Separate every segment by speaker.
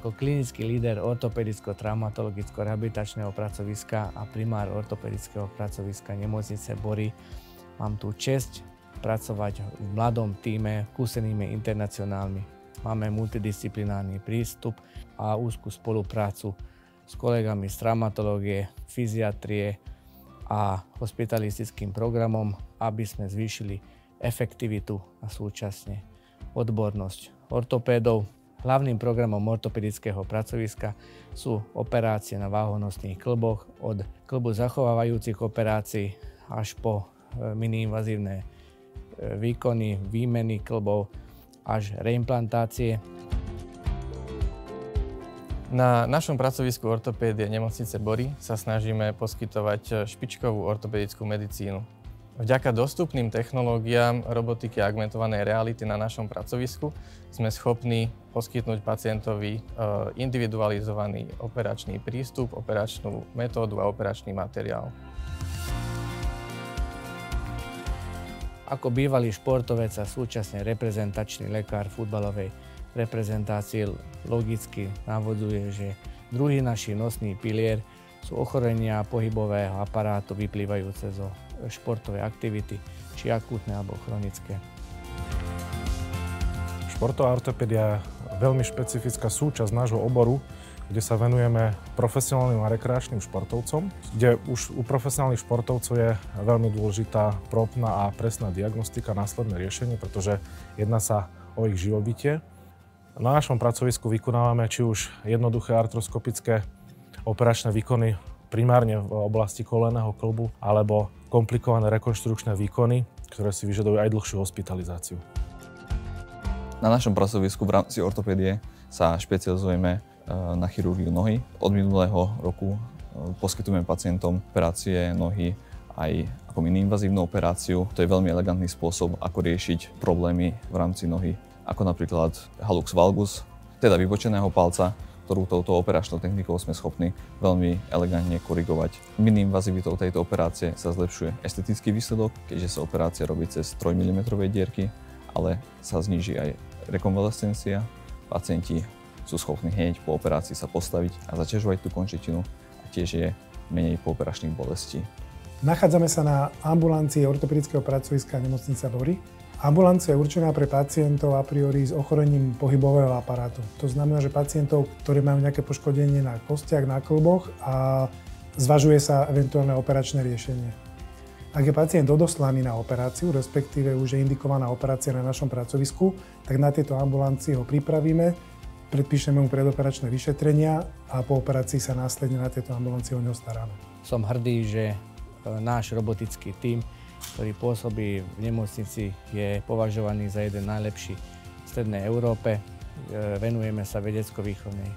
Speaker 1: Ako klinický líder ortopedicko-traumatologicko-rehabilitačného pracoviska a primár ortopedického pracoviska nemocnice Bory mám tú česť pracovať v mladom tíme skúsenými internacionálmi. Máme multidisciplinárny prístup a úzkú spoluprácu s kolegami z traumatológie, fyziatrie a hospitalistickým programom, aby sme zvýšili efektivitu a súčasne odbornosť ortopédov. Hlavným programom ortopedického pracoviska sú operácie na váhonosných klboch, od klbu zachovávajúcich operácií až po miniinvazívne výkony, výmeny klbov až reimplantácie.
Speaker 2: Na našom pracovisku ortopédie nemocnice Bory sa snažíme poskytovať špičkovú ortopedickú medicínu. Vďaka dostupným technológiám robotiky a augmentovanej reality na našom pracovisku sme schopní poskytnúť pacientovi individualizovaný operačný prístup, operačnú metódu a operačný materiál.
Speaker 1: Ako bývalý športovec a súčasne reprezentačný lekár futbalovej reprezentácie logicky navodzuje, že druhý náš nosný pilier sú ochorenia pohybového aparátu vyplývajúce zo športovej aktivity, či akútne alebo chronické.
Speaker 3: Športová ortopédia je veľmi špecifická súčasť nášho oboru, kde sa venujeme profesionálnym a rekreačným športovcom, kde už u profesionálnych športovcov je veľmi dôležitá propná a presná diagnostika, následné riešenie, pretože jedná sa o ich živobytie. Na našom pracovisku vykonávame či už jednoduché artroskopické operačné výkony primárne v oblasti kolenného klbu alebo komplikované rekonštrukčné výkony, ktoré si vyžadujú aj dlhšiu hospitalizáciu.
Speaker 4: Na našom pracovisku v rámci ortopédie sa špecializujeme na chirurgiu nohy. Od minulého roku poskytujeme pacientom operácie nohy aj ako miniinvazívnu operáciu. To je veľmi elegantný spôsob, ako riešiť problémy v rámci nohy, ako napríklad hallux valgus, teda vybočeného palca, ktorú touto operačnou technikou sme schopní veľmi elegantne korigovať. Miniinvazivitou tejto operácie sa zlepšuje estetický výsledok, keďže sa operácia robí cez 3 mm dierky, ale sa zníži aj rekonvalescencia. Pacienti sú schopní hneď po operácii sa postaviť a zaťažovať tú končetinu a tiež je menej pooperačných bolestí.
Speaker 5: Nachádzame sa na ambulancii ortopedického pracoviska nemocnice Bory. Ambulancia je určená pre pacientov a priori s ochorením pohybového aparátu. To znamená, že pacientov, ktorí majú nejaké poškodenie na kostiach, na klboch a zvažuje sa eventuálne operačné riešenie. Ak je pacient odoslaný na operáciu, respektíve už je indikovaná operácia na našom pracovisku, tak na tieto ambulancii ho pripravíme, predpíšeme mu predoperačné vyšetrenia a po operácii sa následne na tieto ambulancii o neho staráme.
Speaker 1: Som hrdý, že náš robotický tím, ktorý pôsobí v nemocnici, je považovaný za jeden najlepší v Strednej Európe. Venujeme sa vedecko-výchovnej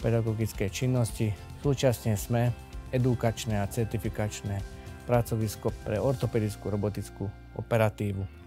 Speaker 1: pedagogickej činnosti. Súčasne sme edukačné a certifikačné pracovisko pre ortopedickú robotickú operatívu.